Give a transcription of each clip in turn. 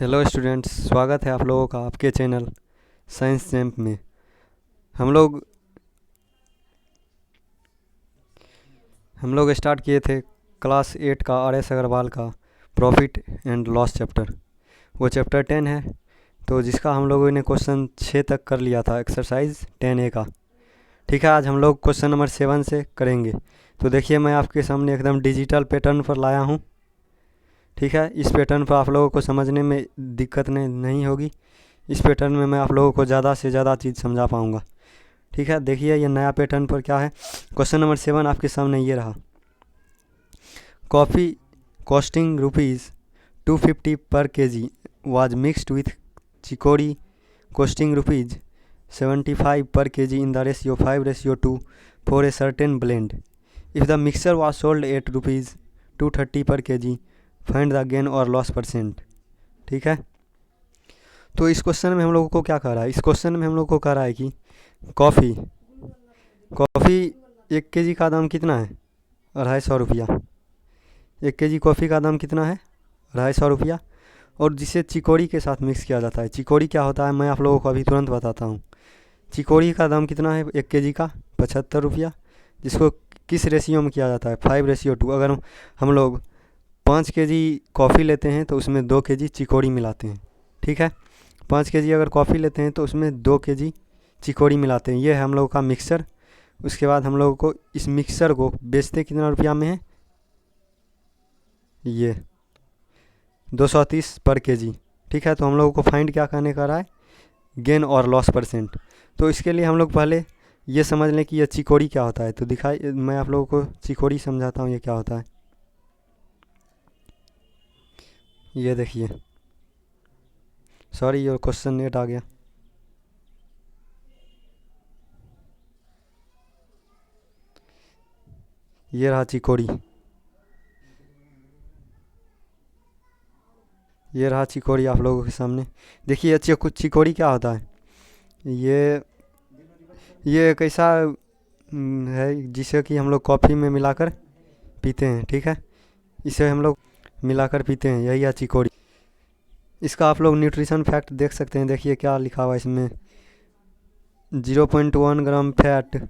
Hello students, स्वागत है आप लोगों का आपके चैनल साइंस चैम्प में। हम लोग स्टार्ट किए थे क्लास 8 का आर एस अग्रवाल का प्रॉफिट एंड लॉस चैप्टर। वो चैप्टर 10 है, तो जिसका हम लोगों ने क्वेश्चन 6 तक कर लिया था, एक्सरसाइज 10A का। ठीक है, आज हम लोग क्वेश्चन नंबर 7 से करेंगे। तो देखिए, मैं आपके सामने एकदम डिजिटल पैटर्न पर लाया हूँ। ठीक है, इस पैटर्न पर आप लोगों को समझने में दिक्कत नहीं होगी। इस पैटर्न में मैं आप लोगों को ज़्यादा से ज़्यादा चीज़ समझा पाऊँगा। ठीक है, देखिए ये नया पैटर्न पर क्या है। क्वेश्चन नंबर 7 आपके सामने ये रहा। कॉफ़ी कॉस्टिंग ₹250 पर kg was mixed with chicory costing ₹75 पर kg in the ratio 5:2 for a certain blend. If the mixture was sold at ₹230 per kg, find the gain और लॉस %। ठीक है, तो इस क्वेश्चन में हम लोगों को क्या कह रहा है। इस क्वेश्चन में हम लोग को कह रहा है कि कॉफ़ी 1 kg का दाम कितना है, ₹250। 1 kg कॉफ़ी का दाम कितना है, ₹250। और जिसे चिकोरी के साथ मिक्स किया जाता है। चिकोरी क्या होता है, मैं आप लोगों को अभी तुरंत बताता हूँ। चिकोरी का दाम कितना है 1 kg का, ₹75। जिसको किस रेशियो में किया जाता है, 5:2। अगर हम लोग 5 kg कॉफ़ी लेते हैं तो उसमें 2 kg चिकोरी मिलाते हैं। ठीक है, 5 kg अगर कॉफ़ी लेते हैं तो उसमें 2 kg चिकोरी मिलाते हैं। ये है हम लोगों का मिक्सर। उसके बाद हम लोगों को इस मिक्सर को बेचते कितना रुपया में है, ये 230 पर kg। ठीक है, तो हम लोगों को फाइंड क्या करने का रहा है, गेन और लॉस %। तो इसके लिए हम लोग पहले ये समझ लें कि यह चिकोरी क्या होता है। तो मैं आप लोगों को चिकोरी समझाता हूँ ये क्या होता है। ये देखिए, सॉरी ये क्वेश्चन लेट आ गया। ये रहा चिकोरी, ये रहा चिकोरी आप लोगों के सामने। देखिए चिकोरी क्या होता है। ये एक ऐसा है जिसे कि हम लोग कॉफ़ी में मिलाकर पीते हैं। ठीक है, इसे हम लोग मिलाकर पीते हैं, यही है चिकोरी। इसका आप लोग न्यूट्रिशन फैक्ट देख सकते हैं। देखिए क्या लिखा हुआ है इसमें, 0.1 ग्राम फैट।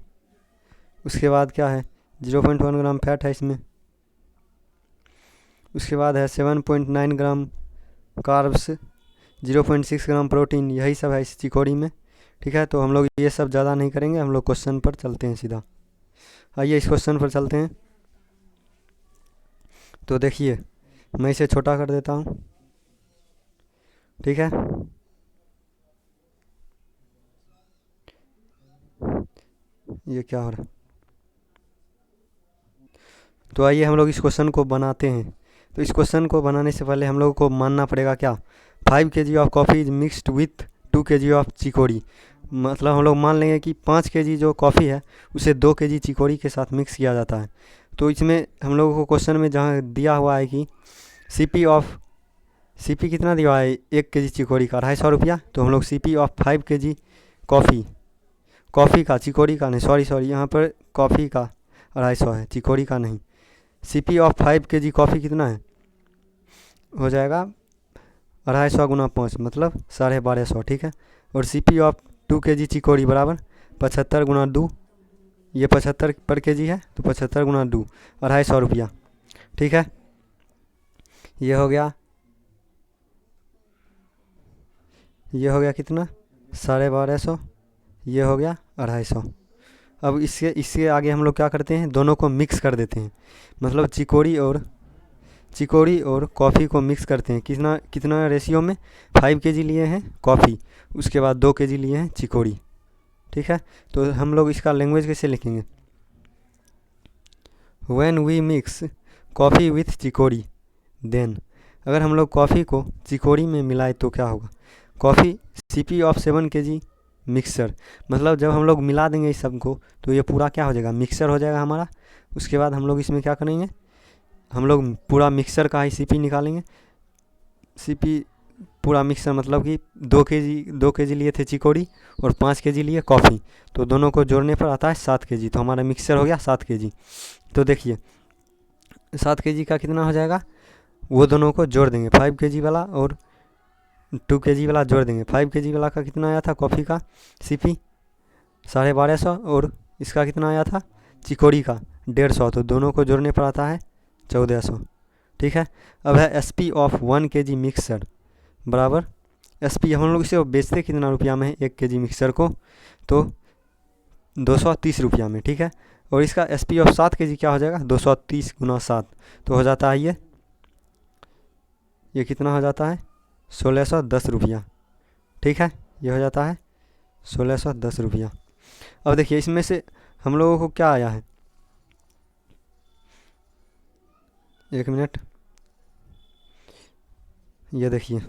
उसके बाद क्या है, 0.1 ग्राम फैट है इसमें। उसके बाद है 7.9 ग्राम कार्ब्स, 0.6 ग्राम प्रोटीन। यही सब है इस चिकोरी में। ठीक है, तो हम लोग ये सब ज़्यादा नहीं करेंगे, हम लोग क्वेश्चन पर चलते हैं सीधा। आइए इस क्वेश्चन पर चलते हैं। तो देखिए, मैं इसे छोटा कर देता हूँ। ठीक है, ये क्या हो रहा है। तो आइए हम लोग इस क्वेश्चन को बनाते हैं। तो इस क्वेश्चन को बनाने से पहले हम लोगों को मानना पड़ेगा क्या, 5 kg of coffee is mixed with 2 kg of chicory. मतलब हम लोग मान लेंगे कि 5 kg जो कॉफ़ी है उसे 2 kg चिकोरी के साथ मिक्स किया जाता है। तो इसमें हम लोगों को क्वेश्चन में जहाँ दिया हुआ है कि CP कितना दिया है, 1 kg चिकोरी का ₹250। तो हम लोग CP ऑफ 5 kg कॉफ़ी का, चिकोरी का नहीं, सॉरी यहाँ पर कॉफ़ी का 250 है, चिकोरी का नहीं। CP ऑफ 5 kg कॉफ़ी कितना है, हो जाएगा 250 गुना 5 मतलब 1250। ठीक है, और CP ऑफ 2 kg चिकोरी बराबर 75 गुना 2, ये 75 पर kg है तो 75 गुना 2, ₹250। ठीक है, ये हो गया कितना, 1250। ये हो गया 250। अब इससे आगे हम लोग क्या करते हैं, दोनों को मिक्स कर देते हैं। मतलब चिकोरी और कॉफ़ी को मिक्स करते हैं। कितना रेशियो में, 5 kg लिए हैं कॉफ़ी, उसके बाद 2 kg लिए हैं चिकोरी। ठीक है, तो हम लोग इसका लैंग्वेज कैसे लिखेंगे, when we mix coffee with chicory then. अगर हम लोग कॉफ़ी को चिकोरी में मिलाए तो क्या होगा, coffee CP of 7 kg mixer. मतलब जब हम लोग मिला देंगे इस सब को तो ये पूरा क्या हो जाएगा, मिक्सर हो जाएगा हमारा। उसके बाद हम लोग इसमें क्या करेंगे, हम लोग पूरा मिक्सर का ही CP निकालेंगे। CP पूरा मिक्सर मतलब कि 2 kg लिए थे चिकोरी और 5 kg लिए कॉफ़ी, तो दोनों को जोड़ने पर आता है 7 kg। तो हमारा मिक्सर हो गया 7 kg। तो देखिए 7 kg का कितना हो जाएगा, वो दोनों को जोड़ देंगे, 5 kg वाला और 2 kg वाला जोड़ देंगे। 5 kg वाला का कितना आया था कॉफ़ी का CP 1250 और इसका कितना आया था चिकोरी का 150, तो दोनों को जोड़ने पर आता है 1400। ठीक है। अब है SP ऑफ 1 kg मिक्सर बराबर SP, हम लोग इसे बेचते कितना रुपया में है 1 kg मिक्सर को, तो 230 रुपया में। ठीक है। और इसका SP ऑफ 7 kg क्या हो जाएगा 230 गुना 7, तो हो जाता है ये कितना हो जाता है 1610 रुपया। ठीक है, ये हो जाता है 1610 रुपया। अब देखिए इसमें से हम लोगों को क्या आया है, 1 मिनट, ये देखिए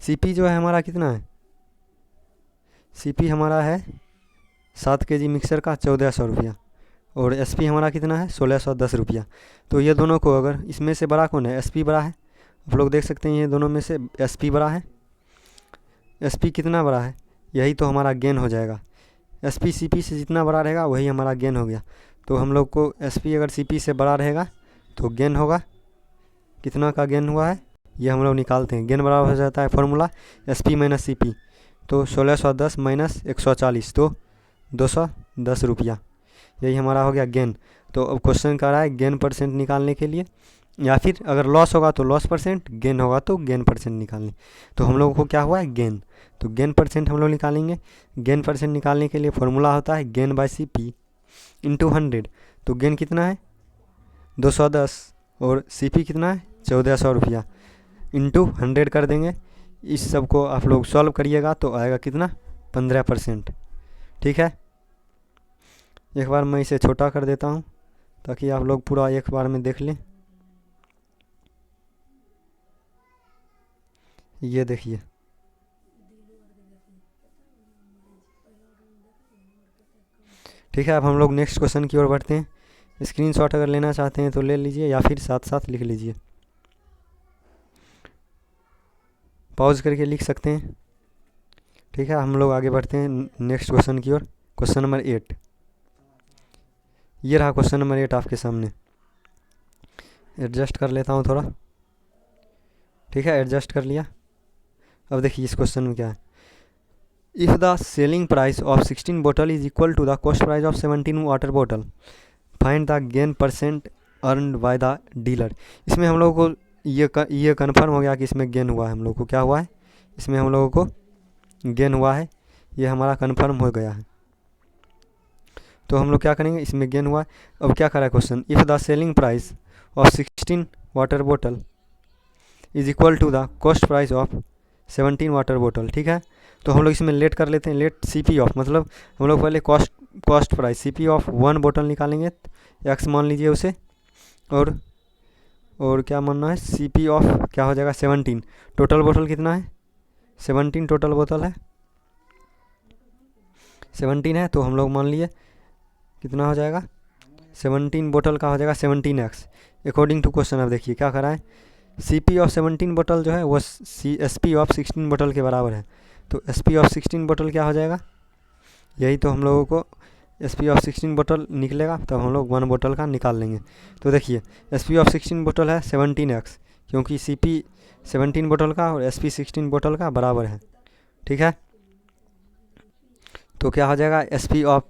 CP जो है हमारा कितना है, CP हमारा है 7 kg मिक्सर का 1400 रुपया और SP हमारा कितना है 1610 रुपया। तो ये दोनों को अगर इसमें से बड़ा कौन है, SP बड़ा है। आप लोग देख सकते हैं ये दोनों में से SP बड़ा है। SP कितना बड़ा है, यही तो हमारा गेन हो जाएगा। SP CP से जितना बड़ा रहेगा वही हमारा गेन हो गया। तो हम लोग को SP अगर CP से बड़ा रहेगा तो गेन होगा, कितना का गेन हुआ है ये हम लोग निकालते हैं। गेन बराबर हो जाता है फॉर्मूला SP माइनस CP, तो 1610 माइनस 140 तो 210 रुपया, यही हमारा हो गया गेन। तो अब क्वेश्चन कर रहा है गेन परसेंट निकालने के लिए, या फिर अगर लॉस होगा तो लॉस परसेंट, गेन होगा तो गेन परसेंट निकालने। तो हम लोगों को क्या हुआ है गेन, तो गेन परसेंट हम लोग निकालेंगे। गेन परसेंट निकालने के लिए फॉर्मूला होता है गेन बाय CP इंटू 100। तो गेन कितना है 210 और CP कितना है 1400 रुपया, इंटू 100 कर देंगे। इस सब को आप लोग सॉल्व करिएगा तो आएगा कितना 15%। ठीक है, एक बार मैं इसे छोटा कर देता हूँ ताकि आप लोग पूरा एक बार में देख लें। ये देखिए ठीक है, अब हम लोग नेक्स्ट क्वेश्चन की ओर बढ़ते हैं। स्क्रीनशॉट अगर लेना चाहते हैं तो ले लीजिए या फिर साथ साथ लिख लीजिए, पॉज करके लिख सकते हैं। ठीक है, हम लोग आगे बढ़ते हैं नेक्स्ट क्वेश्चन की ओर। क्वेश्चन नंबर 8, ये रहा क्वेश्चन नंबर 8 आपके सामने। एडजस्ट कर लेता हूँ थोड़ा। ठीक है, एडजस्ट कर लिया। अब देखिए इस क्वेश्चन में क्या है, if the selling price of 16 बोतल is equal to the cost price of 17 water बोतल, find the gain percent earned by the dealer. इसमें हम लोगों को ये कन्फर्म हो गया कि इसमें गेन हुआ है। हम लोग को क्या हुआ है, इसमें हम लोगों को गेन हुआ है, ये हमारा कन्फर्म हो गया है। तो हम लोग क्या करेंगे, इसमें गेन हुआ है। अब क्या करा है question, if the selling price of 16 water बोतल is equal to the cost price of 17 water बोतल। ठीक है, तो हम लोग इसमें लेट कर लेते हैं। लेट CP ऑफ, मतलब हम लोग पहले कॉस्ट प्राइस CP ऑफ 1 बोतल निकालेंगे, एक्स मान लीजिए उसे, और क्या मानना है CP ऑफ क्या हो जाएगा 17। टोटल बोतल कितना है 17, टोटल बोतल है 17 है, तो हम लोग मान लिए कितना हो जाएगा 17 बोतल का हो जाएगा 17x अकॉर्डिंग टू क्वेश्चन। अब देखिए क्या करा है, CP ऑफ 17 बोतल जो है वो SP ऑफ 16 बोतल के बराबर है। तो SP ऑफ 16 बोतल क्या हो जाएगा, यही तो हम लोगों को SP ऑफ 16 बोतल निकलेगा, तब हम लोग 1 बोतल का निकाल लेंगे। तो देखिए SP ऑफ 16 बोतल है 17x, क्योंकि CP 17 बोतल का और SP 16 बोतल का बराबर है। ठीक है, तो क्या हो जाएगा SP ऑफ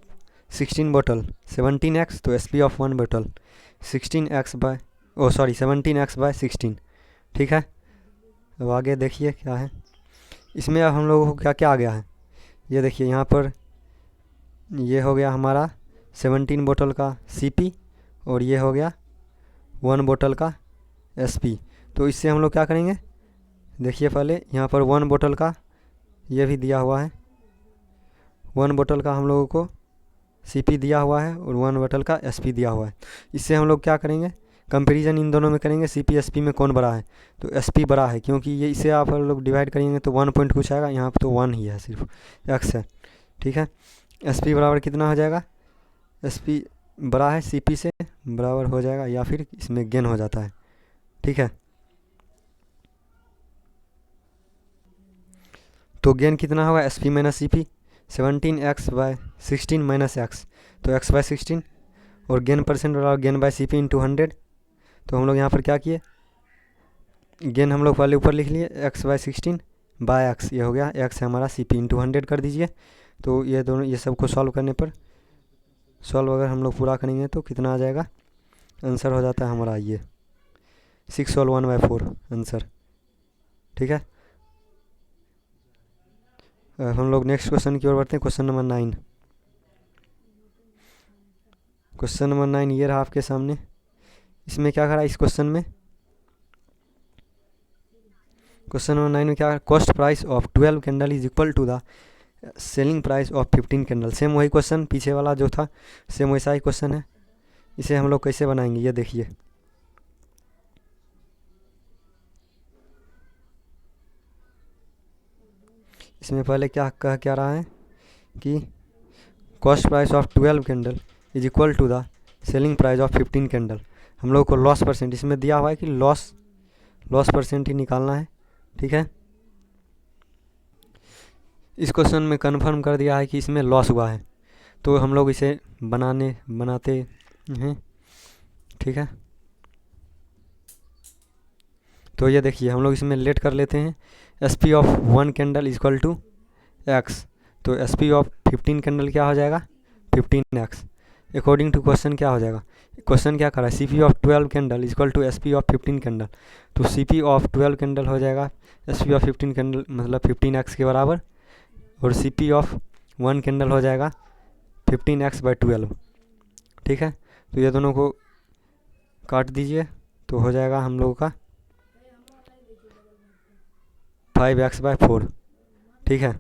16 बोतल 17x, तो SP ऑफ 1 बोतल 16x बाय 17x बाय 16। ठीक है, अब आगे देखिए क्या है इसमें। अब हम लोगों को क्या क्या आ गया है, ये देखिए यहाँ पर ये हो गया हमारा 17 बोतल का CP और ये हो गया 1 बोतल का SP। तो इससे हम लोग क्या करेंगे, देखिए पहले यहाँ पर 1 बोतल का ये भी दिया हुआ है, 1 बोतल का हम लोगों को CP दिया हुआ है और 1 बोतल का SP दिया हुआ है। इससे हम लोग क्या करेंगे, कंपैरिजन इन दोनों में करेंगे, CP SP में कौन बड़ा है, तो SP बड़ा है, क्योंकि ये इसे आप लोग डिवाइड करेंगे तो 1 पॉइंट कुछ आएगा, यहाँ पर तो 1 ही है, सिर्फ x है। ठीक है, SP बराबर कितना हो जाएगा, SP बड़ा है CP से, बराबर हो जाएगा या फिर इसमें गेन हो जाता है। ठीक है, तो गेन कितना होगा SP minus CP 17x by 16 minus x, तो x बाय 16 और गेन परसेंट बराबर गेन बाय CP इंटू 100। तो हम लोग यहाँ पर क्या किए, गेन हम लोग पहले ऊपर लिख लिए x/16 बाय एक्स, ये हो गया x है हमारा CP इंटू 100 कर दीजिए। तो ये दोनों ये सब को सॉल्व करने पर सॉल्व अगर हम लोग पूरा करेंगे तो कितना आ जाएगा, आंसर हो जाता है हमारा ये 6 सोल्व 1/4 आंसर। ठीक है, हम लोग नेक्स्ट क्वेश्चन की ओर बढ़ते हैं। Question number 9। क्वेश्चन नंबर 9 ये रहा आपके सामने। इसमें क्या करा इस क्वेश्चन में, क्वेश्चन नंबर 9 में क्या, cost price of 12 candle is equal to the selling price of 15 candle. Same वही क्वेश्चन पीछे वाला जो था, सेम वैसा ही क्वेश्चन है। इसे हम लोग कैसे बनाएंगे ये देखिए। इसमें पहले क्या कह क्या रहा है कि cost price of 12 candle is equal to the selling price of 15 candle. हम लोग को लॉस परसेंट इसमें दिया हुआ है कि लॉस परसेंट ही निकालना है। ठीक है, इस क्वेश्चन में कंफर्म कर दिया है कि इसमें लॉस हुआ है, तो हम लोग इसे बनाते हैं। ठीक है, तो ये देखिए हम लोग इसमें लेट कर लेते हैं। SP of 1 candle is equal to x, तो SP ऑफ 15 कैंडल क्या हो जाएगा 15x। अकॉर्डिंग टू क्वेश्चन क्या हो जाएगा, क्वेश्चन क्या कर रहा है CP of 12 candle is equal to SP of 15 candle. तो CP ऑफ 12 कैंडल हो जाएगा SP ऑफ 15 कैंडल मतलब 15x के बराबर, और CP ऑफ 1 कैंडल हो जाएगा 15x/12। ठीक है, तो ये दोनों को काट दीजिए तो हो जाएगा हम लोगों का 5x/4। ठीक है,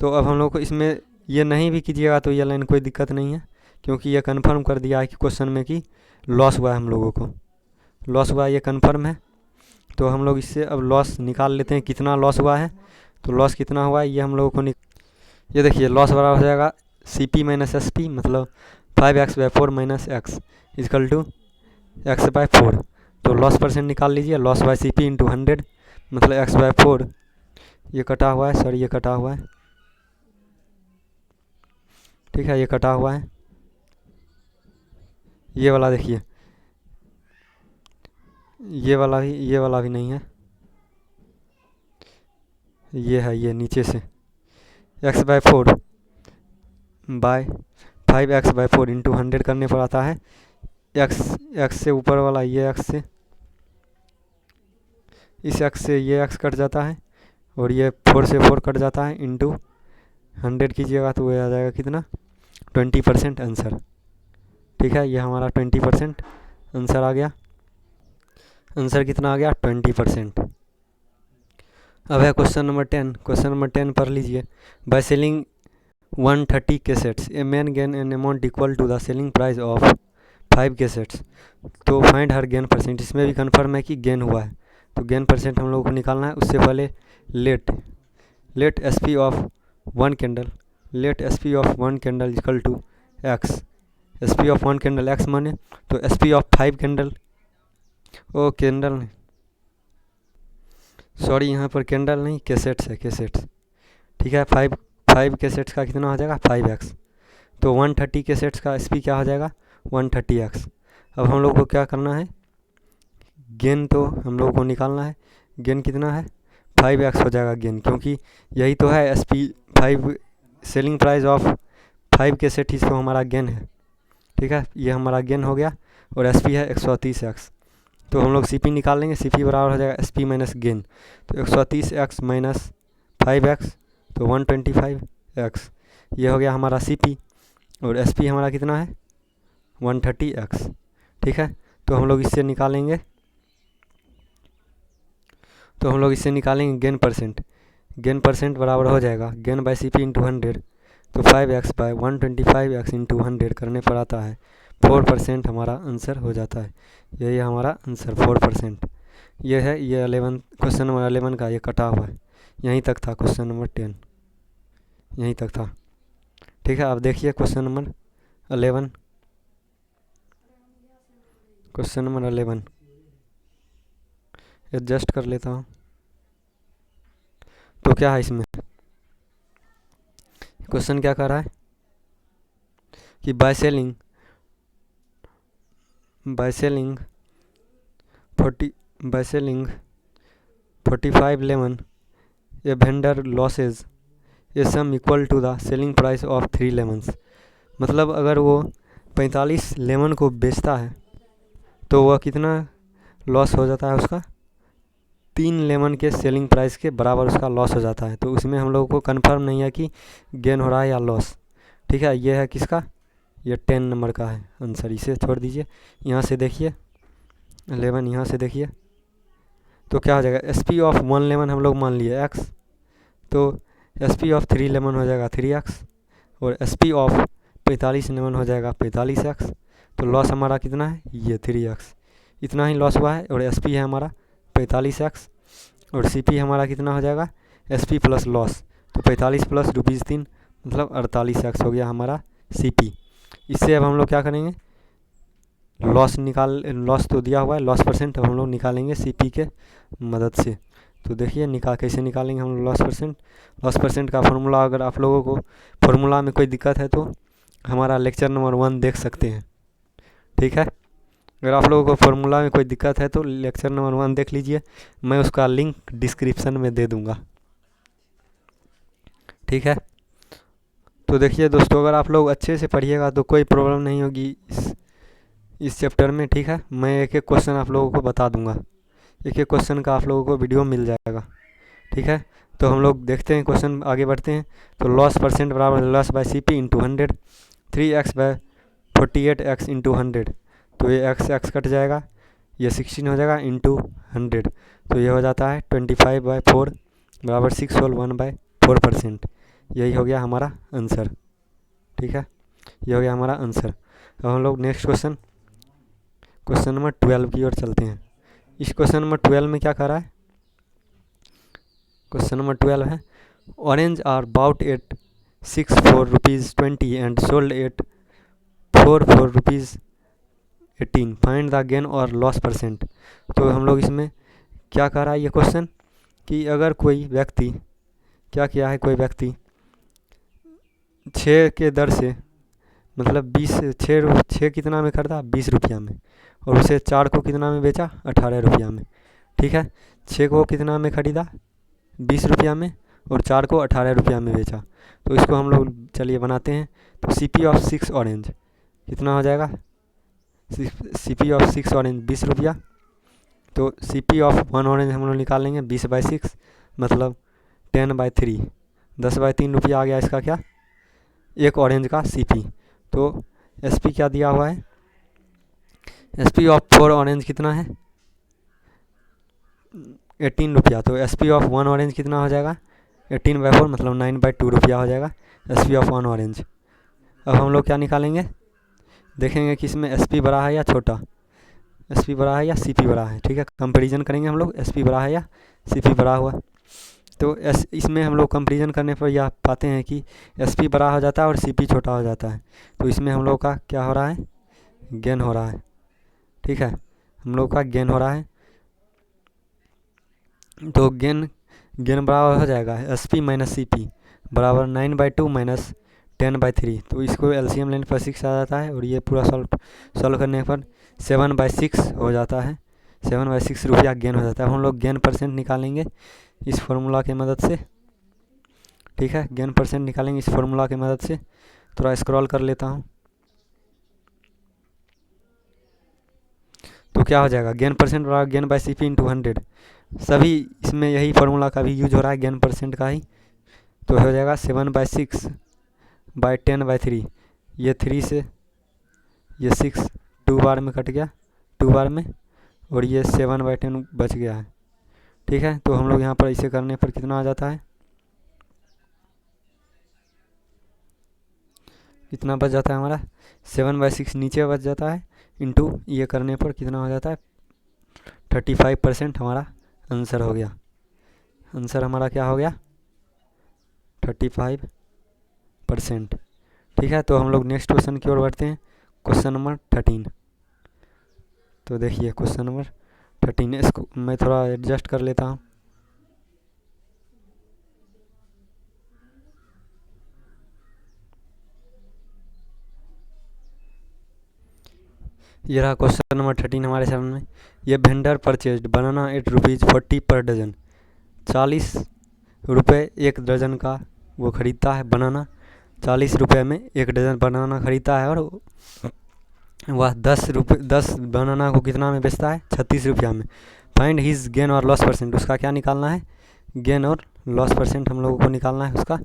तो अब हम लोग को इसमें ये नहीं भी कीजिएगा तो ये लाइन कोई दिक्कत नहीं है, क्योंकि ये कंफर्म कर दिया है कि क्वेश्चन में कि लॉस हुआ है, हम लोगों को लॉस हुआ है, ये कंफर्म है। तो हम लोग इससे अब लॉस निकाल लेते हैं, कितना लॉस हुआ है। तो लॉस कितना हुआ है ये हम लोगों को ये देखिए लॉस बराबर हो जाएगा CP माइनस SP मतलब 5x/4 minus x is equal to x/4। तो लॉस परसेंट निकाल लीजिए, लॉस बाय CP इंटू 100 मतलब x/4। ये कटा हुआ है, सॉरी ये कटा हुआ है। ठीक है, ये कटा हुआ है, ये वाला देखिए, ये वाला भी नहीं है, ये है, ये नीचे से x/4 बाय 5x/4 इंटू 100 करने पर आता है x से ऊपर वाला ये x से, इस x से ये x कट जाता है, और ये 4 से 4 कट जाता है, इंटू 100 कीजिएगा तो ये आ जाएगा कितना 20% आंसर। ठीक है, ये हमारा 20% आंसर आ गया। आंसर कितना आ गया 20%। अब है क्वेश्चन नंबर 10। क्वेश्चन नंबर 10 पढ़ लीजिए। By selling 130 cassettes a man gain an amount equal to the selling price of 5 cassettes. तो फाइंड हर गेन परसेंट, इसमें भी कन्फर्म है कि गेन हुआ है, तो गेन परसेंट हम लोगों को निकालना है। उससे पहले let SP of 1 candle, let SP of 1 candle equal to x। SP of 1 candle x माने, तो SP of 5 candle, oh candle नहीं, सॉरी यहाँ पर कैंडल नहीं कैसेट्स है, कैसेट्स। ठीक है, 5 कैसेट्स का कितना हो जाएगा 5x। तो 130 कैसेट्स का SP क्या हो जाएगा 130x। अब हम लोग को क्या करना है, गेन तो हम लोग को निकालना है। गेन कितना है 5x हो जाएगा गेन, क्योंकि यही तो है SP 5 selling price of 5 cassette ही तो हमारा गेन है। ठीक है, ये हमारा गेन हो गया, और SP है 130x। तो हम लोग CP निकाल लेंगे, CP बराबर हो जाएगा SP माइनस गेन। तो 130x माइनस 5x तो 125x, ये हो गया हमारा CP, और SP हमारा कितना है 130x। ठीक है, तो हम लोग इससे निकालेंगे, गेन परसेंट। गेन परसेंट बराबर हो जाएगा गेन बाय CP इंटू 100, तो 5x बाय 125x इंटू 100 करने पर आता है 4% हमारा आंसर हो जाता है। यही हमारा आंसर 4%। ये है, ये 11 क्वेश्चन नंबर 11 का ये कटा हुआ है, यहीं तक था क्वेश्चन नंबर 10, यहीं तक था। ठीक है, अब देखिए question number 11। Question number 11 adjust कर लेता हूँ। तो क्या है इसमें, क्वेश्चन क्या कर रहा है कि by selling 40 45 lemon, a vendor losses a sum equal to the selling price of 3 lemons। मतलब अगर वो 45 लेमन को बेचता है तो वह कितना लॉस हो जाता है, उसका 3 लेमन के सेलिंग प्राइस के बराबर उसका लॉस हो जाता है। तो उसमें हम लोगों को कंफर्म नहीं है कि गेन हो रहा है या लॉस। ठीक है, ये है किसका, ये 10 नंबर का है आंसर। इसे छोड़ दीजिए, यहाँ से देखिए 11, यहाँ से देखिए तो क्या हो जाएगा, एस पी ऑफ 1 लेमन हम लोग मान लिए x, तो एस पी ऑफ 3 लेमन हो जाएगा 3x, और एस पी ऑफ 45 लेमन हो जाएगा 45x। तो लॉस हमारा कितना है, ये 3x, इतना ही लॉस हुआ है। और एस पी है हमारा 45x, और सी पी हमारा कितना हो जाएगा, एस पी प्लस लॉस, तो 45 प्लस ₹3 मतलब 48x हो गया हमारा सी पी। इससे अब हम लोग क्या करेंगे, लॉस तो दिया हुआ है, लॉस परसेंट अब हम लोग निकालेंगे सी पी के मदद से। तो देखिए कैसे निकालेंगे हम लोग लॉस परसेंट का फॉर्मूला। अगर आप लोगों को फॉर्मूला में कोई दिक्कत है तो हमारा लेक्चर नंबर 1 देख सकते हैं। ठीक है, अगर आप लोगों को फॉर्मूला में कोई दिक्कत है तो लेक्चर नंबर 1 देख लीजिए, मैं उसका लिंक डिस्क्रिप्शन में दे दूँगा। ठीक है, तो देखिए दोस्तों, अगर आप लोग अच्छे से पढ़िएगा तो कोई प्रॉब्लम नहीं होगी इस चैप्टर में। ठीक है, मैं एक एक क्वेश्चन आप लोगों को बता दूंगा, एक एक क्वेश्चन का आप लोगों को वीडियो मिल जाएगा। ठीक है, तो हम लोग देखते हैं, क्वेश्चन आगे बढ़ते हैं। तो लॉस परसेंट बराबर loss by C P into 100, 3x by 48x into 100, तो ये x कट जाएगा, ये 16 हो जाएगा इंटू 100, तो ये हो जाता है 25/4 बराबर 6 होल 1/4%। यही हो गया हमारा आंसर। ठीक है, ये हो गया हमारा आंसर। अब हम लोग नेक्स्ट क्वेश्चन नंबर 12 की ओर चलते हैं। इस क्वेश्चन नंबर 12 में क्या कर रहा है, क्वेश्चन नंबर 12 है, orange are bought at 6 4 rupees 20 and sold at 4 4 rupees 18, find the gain और लॉस परसेंट। तो हम लोग इसमें क्या कर रहा है ये क्वेश्चन, कि अगर कोई व्यक्ति क्या किया है, कोई व्यक्ति 6 के दर से, मतलब 6 कितना में खरीदा, 20 रुपया में, और उसे 4 को कितना में बेचा, 18 रुपया में। ठीक है, 6 को कितना में खरीदा, 20 रुपया में, और 4 को 18 रुपया में बेचा। तो इसको हम लोग चलिए बनाते हैं। तो सी पी ऑफ 6 ऑरेंज कितना हो जाएगा, सी पी ऑफ 6 ऑरेंज 20 रुपया, तो सी पी ऑफ 1 ऑरेंज हम लोग निकालेंगे 20/6 मतलब 10/3, 10/3 रुपया आ गया इसका क्या, एक ऑरेंज का सी पी। तो एस पी क्या दिया हुआ है, एस पी ऑफ 4 ऑरेंज कितना है, 18 रुपया, तो एस पी ऑफ 1 ऑरेंज कितना हो जाएगा, 18/4 मतलब 9/2 रुपया हो जाएगा एस पी ऑफ 1 ऑरेंज। अब हम लोग क्या निकालेंगे, देखेंगे कि इसमें एस पी बड़ा है या छोटा, एस पी बड़ा है या सी पी बड़ा है। ठीक है, कंपेरिजन करेंगे हम लोग, एस पी बड़ा है या सी पी बड़ा हुआ। तो इसमें हम लोग कंपेरिजन करने पर यह पाते हैं कि एस पी बड़ा हो जाता है और सी पी छोटा हो जाता है। तो इसमें हम लोग का क्या हो रहा है, गेन हो रहा है। ठीक है, हम लोग का गेन हो रहा है। तो गेन बराबर हो जाएगा S P minus C P बराबर 9/2 माइनस 10/3। तो इसको एलसीएम लेने पर 6 आ जाता है, और ये पूरा सॉल्व करने पर 7/6 हो जाता है, 7/6 रुपया गेन हो जाता है। हम लोग गेन परसेंट निकालेंगे इस फार्मूला की मदद से। ठीक है, गेन परसेंट निकालेंगे इस फार्मूला की मदद से। थोड़ा स्क्रॉल कर लेता हूँ, तो क्या हो जाएगा, गेन परसेंट बराबर gain by C P into 100। सभी इसमें यही फार्मूला का भी यूज हो रहा है, गेन परसेंट का ही। तो हो जाएगा 7/6/10/3, ये 3 से ये 6 2 बार में कट गया, 2 बार में, और ये 7/10 बच गया है। ठीक है, तो हम लोग यहाँ पर इसे करने पर कितना आ जाता है, कितना बच जाता है हमारा, 7/6 नीचे बच जाता है, इंटू ये करने पर कितना हो जाता है, 35% हमारा आंसर हो गया। आंसर हमारा क्या हो गया, 35%। ठीक है, तो हम लोग नेक्स्ट क्वेश्चन की ओर बढ़ते हैं, क्वेश्चन नंबर 13। तो देखिए क्वेश्चन नंबर 13, इसको मैं थोड़ा एडजस्ट कर लेता हूँ। ये रहा क्वेश्चन नंबर 13 हमारे सामने। ये वेंडर परचेज्ड बनाना एट ₹40 पर डजन 40 रुपये एक दर्जन का वो ख़रीदता है बनाना, 40 रुपये में एक डज़न बनाना ख़रीदता है, और वह 10 बनाना को कितना में बेचता है, 36 रुपया में। फाइंड हिज गेन और लॉस परसेंट, उसका क्या निकालना है, गेन और लॉस परसेंट हम लोगों को निकालना है उसका।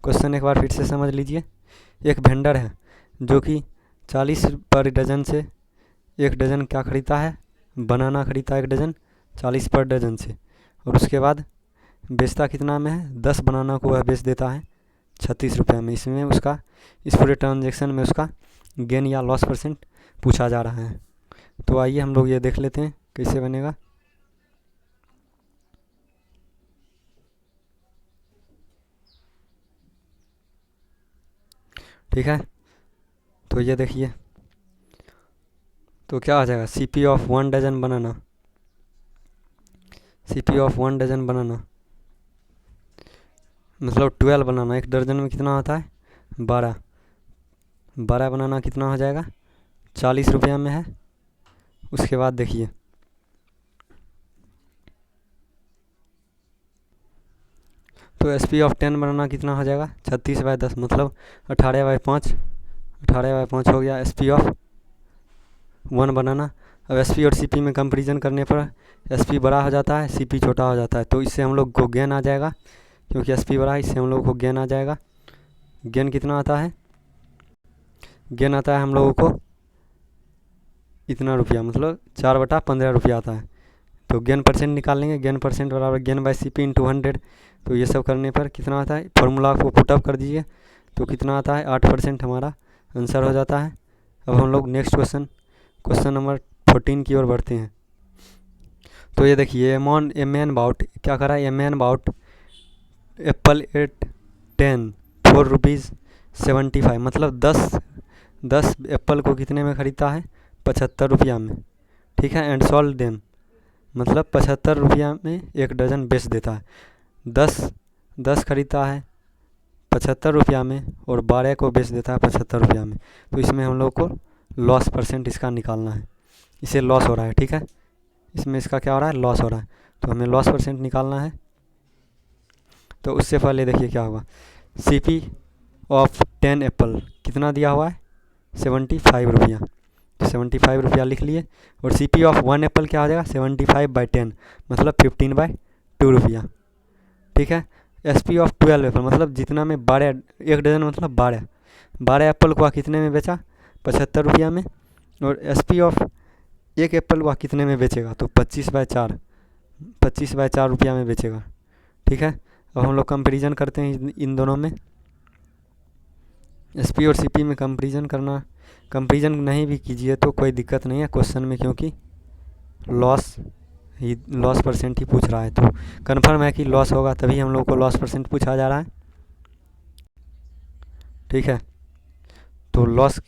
क्वेश्चन एक बार फिर से समझ लीजिए। एक वेंडर है जो कि 40 पर डजन से एक डज़न क्या खरीदता है, बनाना खरीदता है एक डज़न 40 पर डजन से, और उसके बाद बेचता कितना में है, 10 बनाना को वह बेच देता है 36 रुपये में। इसमें उसका, इस पूरे ट्रांजेक्शन में उसका गेन या लॉस परसेंट पूछा जा रहा है। तो आइए हम लोग ये देख लेते हैं कैसे बनेगा। ठीक है, तो ये देखिए, तो क्या आ जाएगा, CP of 1 dozen banana, CP of 1 dozen banana मतलब 12 बनाना। एक दर्जन में कितना होता है, 12 बनाना कितना हो जाएगा, 40 रुपया में है। उसके बाद देखिए, तो SP ऑफ 10 बनाना कितना हो जाएगा, 36/10 मतलब 18/5, 18/5 हो गया SP ऑफ 1 बनाना। अब SP और CP में कंपेरिजन करने पर SP बड़ा हो जाता है, CP छोटा हो जाता है, तो इससे हम लोग को गेन आ जाएगा, क्योंकि SP बड़ा है, इससे हम लोगों को गेन आ जाएगा। गेन कितना आता है, गेन आता है हम लोगों को इतना रुपया, मतलब 4/15 रुपया आता है। तो गेन परसेंट निकालेंगे, गेन परसेंट बराबर गेन बाय CP इंटू 100। तो ये सब करने पर कितना आता है, फॉर्मूला को पुटअप कर दीजिए, तो कितना आता है, 8% हमारा आंसर हो जाता है। अब हम लोग नेक्स्ट क्वेश्चन नंबर 14 की ओर बढ़ते हैं। तो ये देखिए, ए मैन बाउट क्या करा, a man bought apple at 10 4 rupees 75, मतलब 10 एप्पल को कितने में ख़रीदता है, 75 रुपया में। ठीक है, एंड सोल्ड देम मतलब 75 रुपया में एक डज़न बेच देता है। 10 खरीदता है 75 रुपया में, और 12 को बेच देता है 75 रुपया में। तो इसमें हम लोग को लॉस परसेंट इसका निकालना है, इसे लॉस हो रहा है। ठीक है, इसमें इसका क्या हो रहा है, लॉस हो रहा है, तो हमें लॉस परसेंट निकालना है। तो उससे पहले देखिए क्या होगा, CP ऑफ 10 एप्पल कितना दिया हुआ है, 75 रुपया, तो 75 रुपया लिख लिए। और CP ऑफ 1 एप्पल क्या हो जाएगा, 75/10 मतलब 15/2 रुपया। ठीक है, SP ऑफ 12 एप्पल मतलब जितना में 12, एक डजन मतलब 12 एप्पल को कितने में बेचा, 75 रुपया में। और SP ऑफ एक एप्पल वह कितने में बेचेगा, तो 25/4 रुपया में बेचेगा। ठीक है, अब हम लोग कंपेरिजन करते हैं इन दोनों में, SP और CP में कंपेरिजन करना। कंपेरिजन नहीं भी कीजिए तो कोई दिक्कत नहीं है क्वेश्चन में, क्योंकि लॉस परसेंट ही पूछ रहा है, तो कन्फर्म है कि लॉस होगा, तभी हम लोग को लॉस परसेंट पूछा जा रहा है। ठीक है, तो लॉस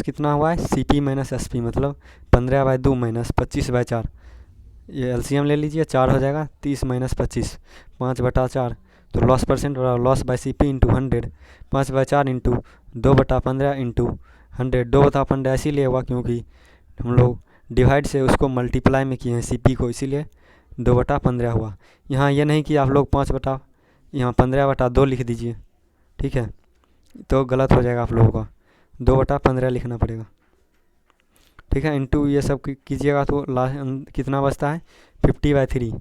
कितना हुआ है, CP माइनस SP मतलब 15/2 माइनस 25/4, ये LCM ले लीजिए, 4 हो जाएगा, 30 माइनस 25 5/4। तो loss percent loss by CP into 100, 5/4 into 2/15 into 100। 2/15 इसीलिए हुआ क्योंकि हम लोग डिवाइड से उसको मल्टीप्लाई में किए हैं CP को, इसीलिए 2/15 हुआ। यहाँ ये नहीं कि आप लोग 15/2 लिख दीजिए, ठीक है, तो गलत हो जाएगा आप लोगों का, 2/15 लिखना पड़ेगा। ठीक है, इंटू ये सब कीजिएगा तो लास्ट कितना बचता है, 50/3,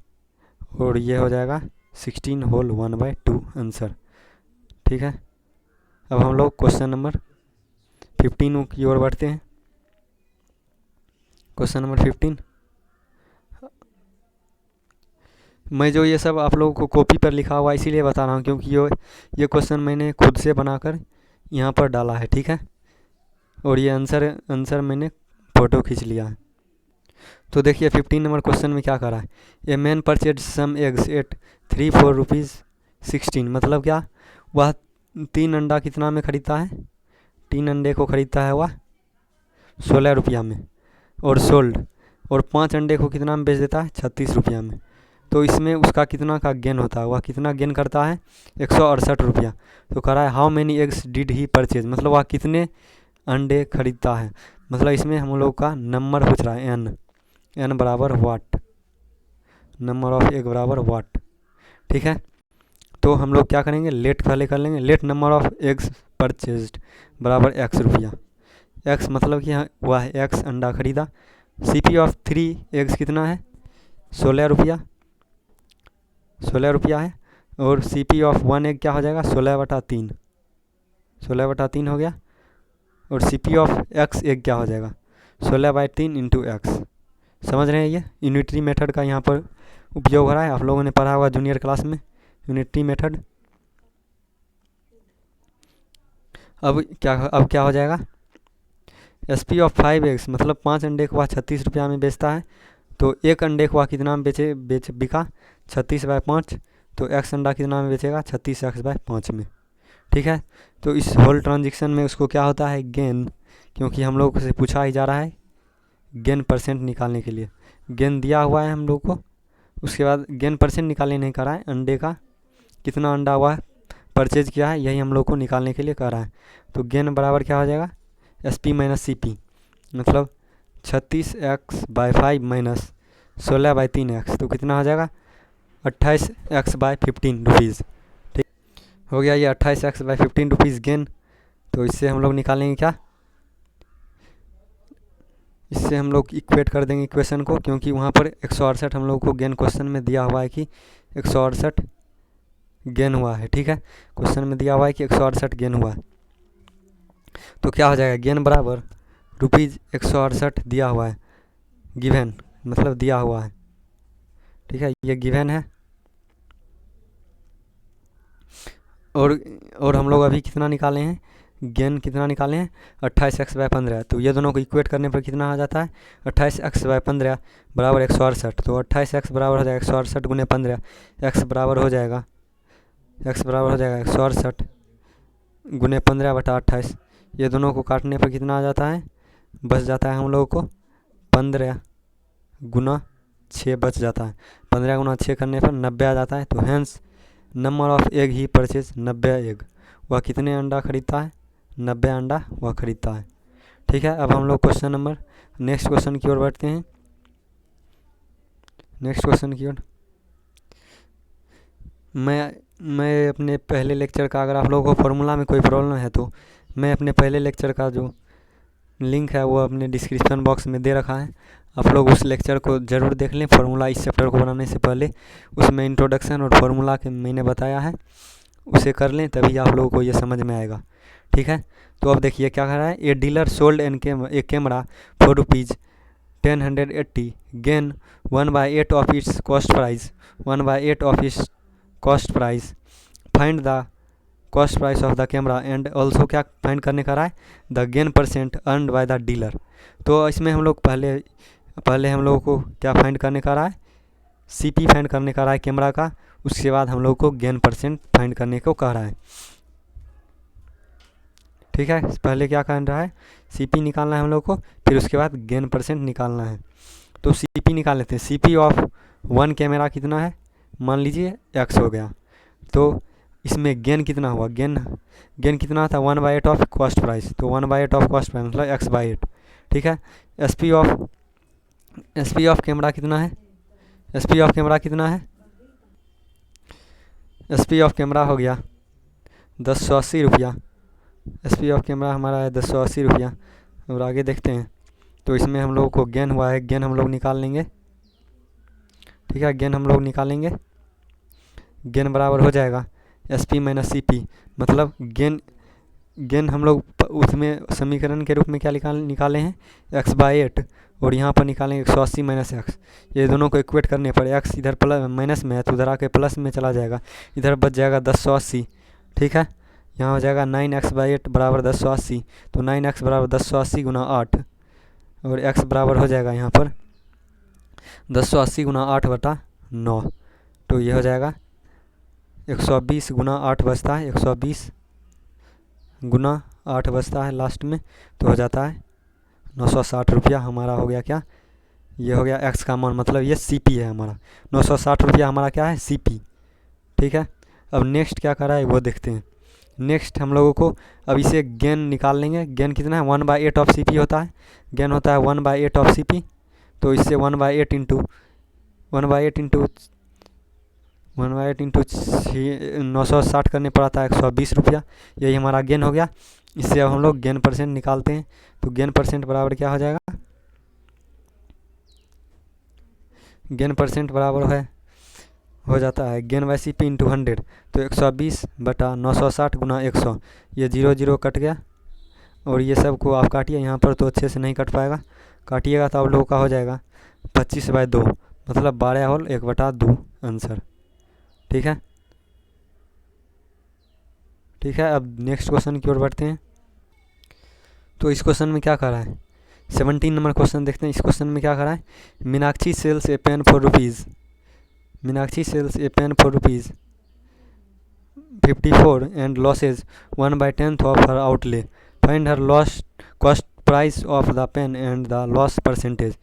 और ये हो जाएगा 16 होल 1/2 आंसर। ठीक है, अब हम लोग क्वेश्चन नंबर 15 की ओर बढ़ते हैं। क्वेश्चन नंबर 15, मैं जो ये सब आप लोगों को कॉपी पर लिखा हुआ इसीलिए बता रहा हूँ क्योंकि ये क्वेश्चन मैंने खुद से बनाकर यहाँ पर डाला है। ठीक है, और ये आंसर मैंने फ़ोटो खींच लिया है। तो देखिए 15 नंबर क्वेश्चन में क्या करा है, a man purchase some eggs at 3 rupees 16 मतलब क्या, वह 3 अंडा कितना में ख़रीदता है, 3 अंडे को ख़रीदता है वह 16 रुपया में, और सोल्ड, और 5 अंडे को कितना में बेच देता है, 36 रुपया में। तो इसमें उसका कितना का गेन होता है, वह कितना गेन करता है, 168 रुपया। तो कह रहा है how many eggs did he purchase, मतलब वह कितने अंडे खरीदता है, मतलब इसमें हम लोग का नंबर पूछ रहा है n बराबर वाट। नंबर ऑफ एग बराबर वाट। ठीक है, तो हम लोग क्या करेंगे, लेट पहले कर लेंगे। Let number of eggs purchased बराबर एक्स रुपया। एक्स मतलब कि यहाँ हुआ है एक्स अंडा खरीदा। CP ऑफ 3 एग्स कितना है, 16 रुपया, 16 रुपया है। और CP ऑफ 1 एग क्या हो जाएगा, 16/3, 16/3 हो गया। और CP ऑफ एक्स एग क्या हो जाएगा, 16/3 इंटू एक्स। समझ रहे हैं, ये यूनिटरी मेथड का यहाँ पर उपयोग हो रहा है। आप लोगों ने पढ़ा हुआ जूनियर क्लास में यूनिटरी मेथड। अब क्या हो जाएगा, SP ऑफ 5 एग्स मतलब 5 अंडे को वह 36 रुपया में बेचता है। तो एक अंडे को वह कितना में बिका, 36/5। तो एक्स अंडा कितना में बेचेगा, 36x/5 में। ठीक है, तो इस होल ट्रांजेक्शन में उसको क्या होता है, गेन, क्योंकि हम लोग से पूछा ही जा रहा है गेन परसेंट निकालने के लिए। गेन दिया हुआ है हम लोग को, उसके बाद गेन परसेंट निकालने नहीं कर रहा है, अंडे का कितना अंडा हुआ परचेज किया है यही हम लोग को निकालने के लिए कर रहा है। तो गेन बराबर क्या हो जाएगा, SP माइनस CP मतलब 36x/5 माइनस 16/3x, तो कितना हो जाएगा 28x/15 रुपीज़। ठीक हो गया, ये 28x/15 रुपीज़ गेन। तो इससे हम लोग निकालेंगे क्या, इससे हम लोग इक्वेट कर देंगे इक्वेशन को, क्योंकि वहाँ पर 168 हम लोग को गेन क्वेश्चन में दिया हुआ है कि 168 गेन हुआ है। ठीक है, क्वेश्चन में दिया हुआ है कि 168 गेन हुआ है। तो क्या हो जाएगा, गेन बराबर ₹168 दिया हुआ है, गिवन मतलब दिया हुआ है। ठीक है, ये गिवन है। और हम लोग अभी कितना निकाले हैं, गेन कितना निकाले हैं, 28x/15। तो ये दोनों को इक्वेट करने पर कितना आ जाता है, 28x/15 बराबर 168। तो 28x बराबर हो जाएगा 168 गुने 15, x बराबर हो जाएगा 168 गुने 15/28। ये दोनों को काटने पर कितना आ जाता है, बच जाता है हम लोगों को 15 गुना 6 बच जाता है। 15 गुना 6 करने पर 90 आ जाता है। तो हैंस नंबर ऑफ एग ही परचेज 90 एग, वह कितने अंडा खरीदता है, 90 अंडा वह खरीदता है। ठीक है, अब हम लोग क्वेश्चन नंबर नेक्स्ट क्वेश्चन की ओर बढ़ते हैं। नेक्स्ट क्वेश्चन की ओर मैं अपने पहले लेक्चर का, अगर आप लोगों को फार्मूला में कोई प्रॉब्लम है तो मैं अपने पहले लेक्चर का जो लिंक है वो अपने डिस्क्रिप्शन बॉक्स में दे रखा है, आप लोग उस लेक्चर को ज़रूर देख लें। फार्मूला इस चैप्टर को बनाने से पहले उसमें इंट्रोडक्शन और फार्मूला के मैंने बताया है, उसे कर लें तभी आप लोगों को ये समझ में आएगा। ठीक है, तो अब देखिए क्या कर रहा है, a dealer sold A camera for ₹1080 gain 1/8 of its cost price, 1/8 of its cost price. Find the cost price of the camera and also क्या फाइंड करने का रहा है, the gain percent earned by the dealer. तो इसमें हम लोग पहले हम लोगों को क्या फाइंड करने का रहा है, CP फाइंड करने का रहा है कैमरा का। उसके बाद हम लोग को गेन परसेंट फाइंड करने को कह रहा है। ठीक है, पहले क्या करना रहा है, CP निकालना है हम लोग को, फिर उसके बाद गेन परसेंट निकालना है। तो CP निकाल लेते हैं। CP ऑफ 1 कैमरा कितना है, मान लीजिए x हो गया। तो इसमें गेन कितना हुआ, गेन कितना था, 1/8 ऑफ कॉस्ट प्राइस। तो 1/8 ऑफ कॉस्ट प्राइस मतलब x/8। ठीक है, SP ऑफ कैमरा कितना है, SP ऑफ कैमरा कितना है, SP ऑफ कैमरा हो गया 1080 रुपया। SP ऑफ कैमरा हमारा है 1080 रुपया। और आगे देखते हैं, तो इसमें हम लोग को गेन हुआ है, गेन हम लोग निकाल लेंगे। ठीक है, गेन हम लोग निकालेंगे, गेन बराबर हो जाएगा SP माइनस CP मतलब गेन हम लोग उसमें समीकरण के रूप में क्या निकाले हैं, x/8, और यहाँ पर निकालेंगे 180 माइनस x। ये दोनों को इक्वेट करने पर x इधर प्लस माइनस में है तो उधर आके प्लस में चला जाएगा, इधर बच जाएगा 1080। ठीक है, यहाँ हो जाएगा 9x/8 बराबर 1080। तो 9x बराबर 1080 गुना 8, और x बराबर हो जाएगा यहाँ पर 1080 गुना 8/9। तो ये हो जाएगा 120 गुना 8 बचता है, 120 गुना 8 बचता है लास्ट में, तो हो जाता है 960 रुपया हमारा हो गया। क्या ये हो गया x का मान, मतलब ये CP है हमारा, 960 रुपया हमारा क्या है, CP। ठीक है, अब नेक्स्ट क्या कर रहा है वो देखते हैं। नेक्स्ट हम लोगों को अब इसे गेन निकाल लेंगे। गेन कितना है, 1/8 ऑफ CP होता है, गेन होता है 1/8 ऑफ CP। तो इससे 1/8 इंटू 1/8 इंटू 960 करने पर आता है 120 रुपया। यही हमारा गेन हो गया। इससे अब हम लोग गेन परसेंट निकालते हैं। तो गेन परसेंट बराबर क्या हो जाएगा, गेन परसेंट बराबर है हो जाता है gain by C P into 100। तो 120/960 गुना 100, ये 0 कट गया। और ये सब को आप काटिए, यहाँ पर तो अच्छे से नहीं कट पाएगा, काटिएगा तो आप लोगों का हो जाएगा 25/2, मतलब 12 होल 1/2 आंसर। ठीक है, ठीक है। अब नेक्स्ट क्वेश्चन की ओर बढ़ते हैं। तो इस क्वेश्चन में क्या कर रहा है, 17 नंबर क्वेश्चन देखते हैं। इस क्वेश्चन में क्या कर रहा है, Meenakshi sells a pen for rupees, Meenakshi sells a pen for rupees 54 and loses 1/10 of her outlay, find her loss cost price of the pen and the loss percentage.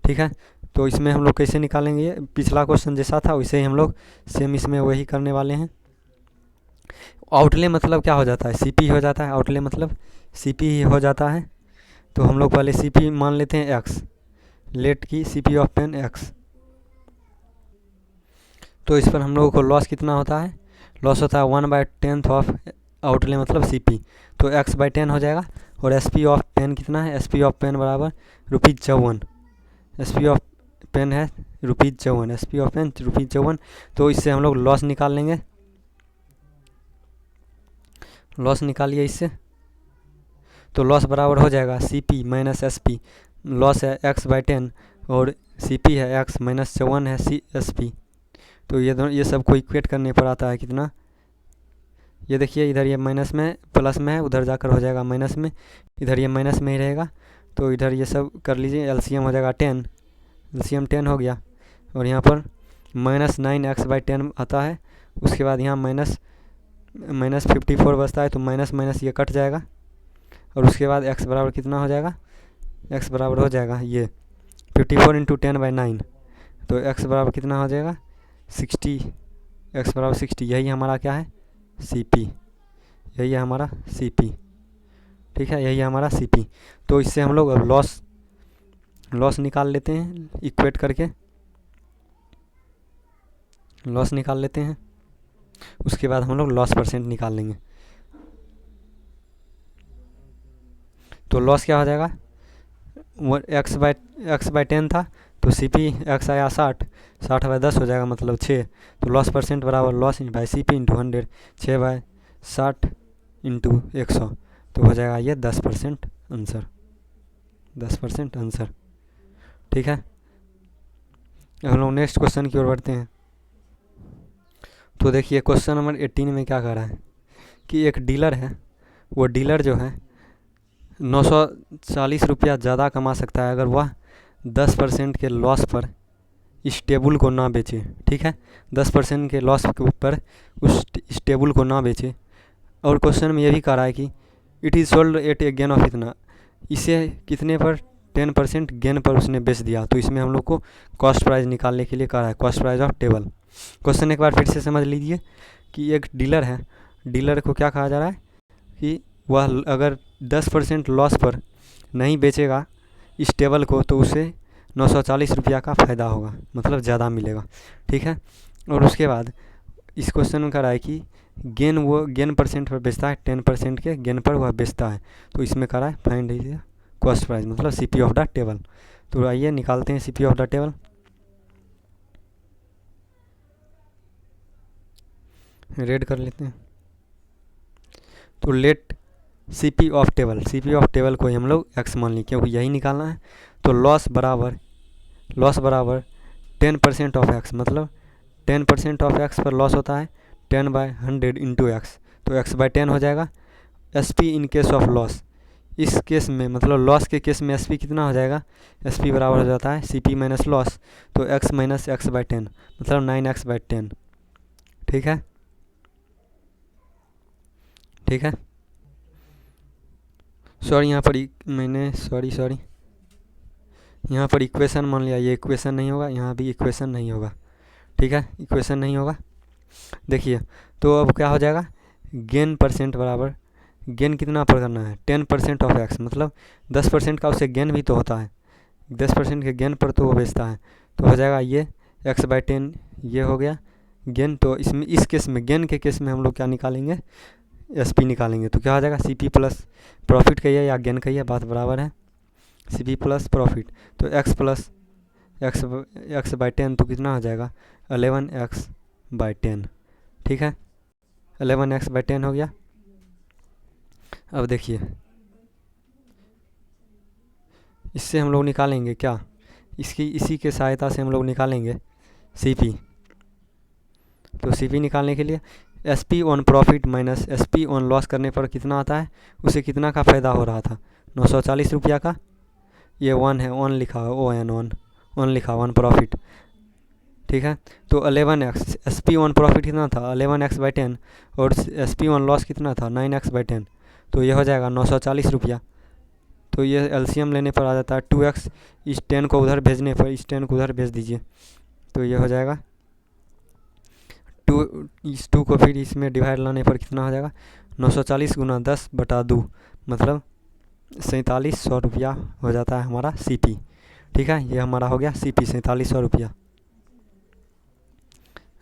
ठीक है, तो इसमें हम लोग कैसे निकालेंगे, ये पिछला क्वेश्चन जैसा था वैसे ही हम लोग सेम इसमें वही करने वाले हैं। आउटले मतलब क्या हो जाता है, सीपी हो जाता है, आउटले मतलब सीपी ही हो जाता है। तो हम लोग पहले सीपी मान लेते हैं एक्स, लेट की सीपी ऑफ पेन एक्स। तो इस पर हम लोगों को लॉस कितना होता है, लॉस होता है 1/10 ऑफ आउटले मतलब सीपी, तो x/10 हो जाएगा। और एसपी ऑफ पेन कितना है, एसपी ऑफ पेन बराबर ₹54, एसपी ऑफ पेन है ₹54, एसपी ऑफ पेन ₹54। तो इससे हम लोग लॉस निकाल लेंगे, लॉस निकालिए इससे। तो लॉस बराबर हो जाएगा CP माइनस SP, लॉस है x/10 और CP है x माइनस 54 है SP। तो ये दोनों ये सब को इक्वेट करने पर आता है कितना, ये देखिए इधर ये माइनस में प्लस में है, उधर जाकर हो जाएगा माइनस में, इधर ये माइनस में ही रहेगा। तो इधर ये सब कर लीजिए, एलसीएम हो जाएगा 10, एलसीएम 10 हो गया। और यहाँ पर -9x/10 आता है। उसके बाद यहाँ माइनस 54 बचता है, तो माइनस माइनस ये कट जाएगा। और उसके बाद x बराबर कितना हो जाएगा, x बराबर हो जाएगा ये 54 इंटू 10/9, तो x बराबर कितना हो जाएगा 60, x बराबर 60। यही हमारा क्या है CP, यही है हमारा CP। ठीक है, यही है हमारा CP। तो इससे हम लोग अब लॉस निकाल लेते हैं, इक्वेट करके लॉस निकाल लेते हैं। उसके बाद हम लोग लॉस परसेंट निकाल लेंगे। तो लॉस क्या हो जाएगा, x/10 था, तो CP x आया 60/10 हो जाएगा मतलब 6। तो लॉस परसेंट बराबर loss by CP into 100, 6/60 into 100, तो हो जाएगा ये 10% आंसर, 10% आंसर। ठीक है, अब हम लोग नेक्स्ट क्वेश्चन की ओर बढ़ते हैं। तो देखिए क्वेश्चन नंबर 18 में क्या कह रहा है कि एक डीलर है, वो डीलर जो है 940 रुपया ज़्यादा कमा सकता है अगर वह 10% के लॉस पर इस टेबल को ना बेचे। ठीक है, 10% के लॉस के ऊपर इस टेबल को ना बेचे। और क्वेश्चन में ये भी कह रहा है कि it is sold at a gain of इतना, इसे कितने पर 10% गेन पर उसने बेच दिया। तो इसमें हम लोग को कॉस्ट प्राइस निकालने के लिए कह रहा है, cost price of table. Question एक बार फिर से समझ लीजिए कि एक डीलर है, डीलर को क्या कहा जा रहा है कि वह अगर 10% लॉस पर नहीं बेचेगा इस टेबल को, तो उसे 940 रुपया का फ़ायदा होगा, मतलब ज़्यादा मिलेगा। ठीक है, और उसके बाद इस क्वेश्चन में कह रहा है कि वो गेन परसेंट पर बेचता है, 10% के गेन पर वह बेचता है। तो इसमें कह रहा है फाइंड कॉस्ट प्राइस मतलब CP ऑफ द टेबल। तो आइए निकालते हैं CP of the table. Read कर लेते हैं। तो let CP of table, CP of table को हम लोग x मान ली, क्योंकि यही निकालना है। तो लॉस बराबर 10% ऑफ x, मतलब 10% ऑफ x पर लॉस होता है 10/100 इंटू x, तो x/10 हो जाएगा। SP in case of loss, इस केस में मतलब लॉस के केस में SP कितना हो जाएगा, SP बराबर हो जाता है CP माइनस लॉस, तो x माइनस x/10 मतलब 9x/10। ठीक है, ठीक है। सॉरी यहाँ पर मैंने सॉरी यहाँ पर इक्वेशन मान लिया, ये इक्वेशन नहीं होगा, यहाँ भी इक्वेशन नहीं होगा। ठीक है, इक्वेशन नहीं होगा। देखिए तो अब क्या हो जाएगा, गेन परसेंट बराबर गेन कितना पर करना है 10% ऑफ x, मतलब 10% का उसे गेन भी तो होता है, 10% के गेन पर तो वो बेचता है। तो हो जाएगा ये एक्स बाई 10 ये हो गया गेन। तो इसमें इस केस में गेन के केस में हम लोग क्या निकालेंगे, एस पी निकालेंगे। तो क्या हो जाएगा, सी पी प्लस प्रॉफिट कहिए या गेन कहिए, बात बराबर है, सी पी प्लस प्रॉफिट। तो एक्स प्लस एक्स बाई 10 तो कितना हो जाएगा, 11x बाई 10। ठीक है, 11x बाई 10 हो गया। अब देखिए इससे हम लोग निकालेंगे क्या, इसी के सहायता से हम लोग निकालेंगे सी पी। तो सी पी निकालने के लिए S P on profit minus S P on loss करने पर कितना आता है, उसे कितना का फ़ायदा हो रहा था, 940 रुपया का। ये वन है, ऑन लिखा है, ओ एन ऑन लिखा ऑन प्रॉफिट। ठीक है, तो 11x S P on profit कितना था, 11x बाई 10, और एस पी ऑन लॉस कितना था, 9x बाई 10। तो ये हो जाएगा 940 रुपया। तो ये एलसीएम लेने पर आ जाता है 2x, इस 10 को उधर भेजने पर, इस 10 को उधर भेज दीजिए। तो ये हो जाएगा 2, इस 2 को फिर इसमें डिवाइड लाने पर कितना हो जाएगा, 940 गुना 10/2, मतलब 4700 रुपया हो जाता है हमारा सी पी। ठीक है, ये हमारा हो गया सी पी 4700 रुपया।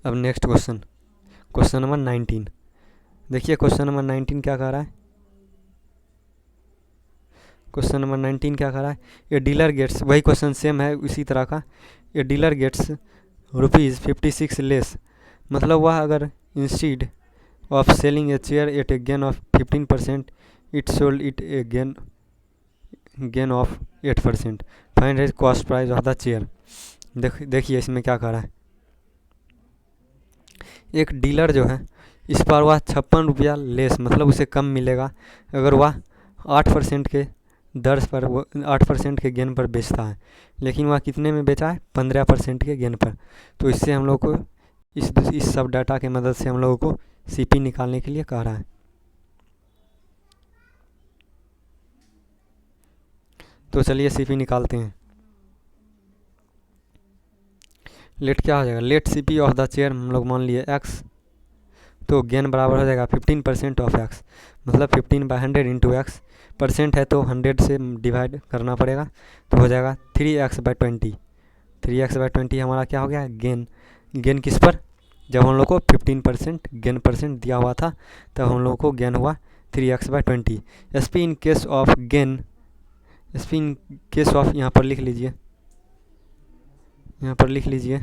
अब नेक्स्ट क्वेश्चन नंबर 19। देखिए क्वेश्चन नंबर 19 क्या कह रहा है, क्वेश्चन नंबर 19 क्या कह रहा है, ए डीलर गेट्स, वही क्वेश्चन सेम है उसी तरह का। ए डीलर गेट्स ₹56 लेस, मतलब वह अगर instead of selling a chair at a gain of 15%, it sold it a gain of 8%। Find is cost price of the chair. देखिए इसमें क्या कह रहा है, एक डीलर जो है इस पर वह 56 रुपया लेस, मतलब उसे कम मिलेगा अगर वह 8% के दर पर, वो 8% के गेन पर बेचता है, लेकिन वह कितने में बेचा है, 15% के गेन पर। तो इससे हम लोग को इस सब डाटा के मदद से हम लोगों को सीपी निकालने के लिए कह रहा है। तो चलिए सीपी निकालते हैं। लेट क्या हो जाएगा, let CP of the chair हम लोग मान लिए x, तो गेन बराबर हो जाएगा 15% ऑफ x, मतलब 15/100 इंटू एक्स, परसेंट है तो 100 से डिवाइड करना पड़ेगा। तो हो जाएगा 3x/20। 3x/20 हमारा क्या हो गया, गेन किस पर, जब हम लोग को 15% गेन परसेंट दिया हुआ था तब हम लोग को गेन हुआ 3x/20। S P in case of gain, S P in case of यहाँ पर लिख लीजिए, यहाँ पर लिख लीजिए